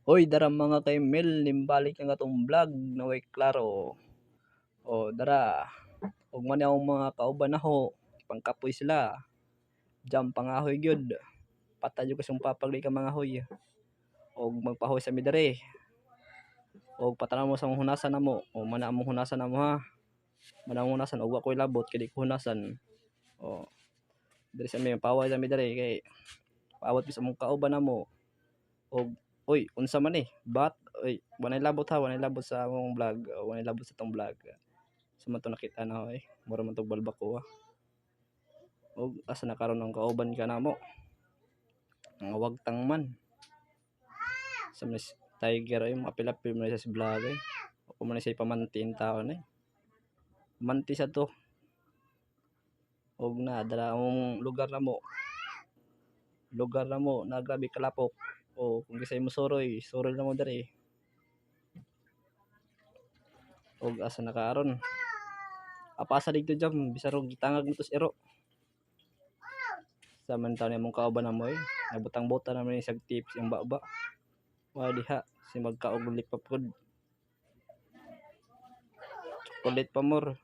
Hoy dara mga ka-Emil, nimbalik na nga tong vlog na way klaro. O dara, ug man akong mga kauban naho, pangkapoy sila. Jam pangahoy gyud. Patay jud kasong papagli ka mga hoy. Og magpahoy sa mi dere. Og patanaw mo sa mong hunasan namo. O mana among hunasan namo ha. Mana among hunasan og wa koy labot kay di ko hunasan. O diri sa mi paway sa mi dere kay paabot mi sa mong kauban namo. Og oy unsa man ni? Bat oy wanay labot ha, wanay labot sa among vlog. Wanay labot sa tong vlog. Sa man to nakita na oy. Mura man tong balbako ha. Og asa na karon ang kauban ka namo? Mga wagtang man. Sa mas tiger ay apil-apil man sa vlog ay. Ako man siya pamantin taon ay. Manti sa to. Og na dala among lugar namo. Lugar namo na grabe kalapok. O kung gisay mo soroy, soroy na mo dere. Og asa na karon? Apasa dito jam bisarong gitangag mo tos ero. Samantala ni mong kauban na mo eh. Nabutang-buta naman isang tips yung baba. Wala diha. Si magkaog ulit pa pod. Chocolate pa more.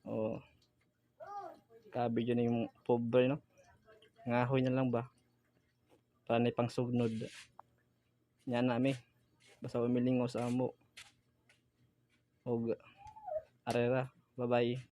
Oh. Kabi dyan yung pobre no. Ngahoy na lang ba. Para na pang sugnod. Yan nami. Basta umilingaw sa amo. Og arera. Bye bye.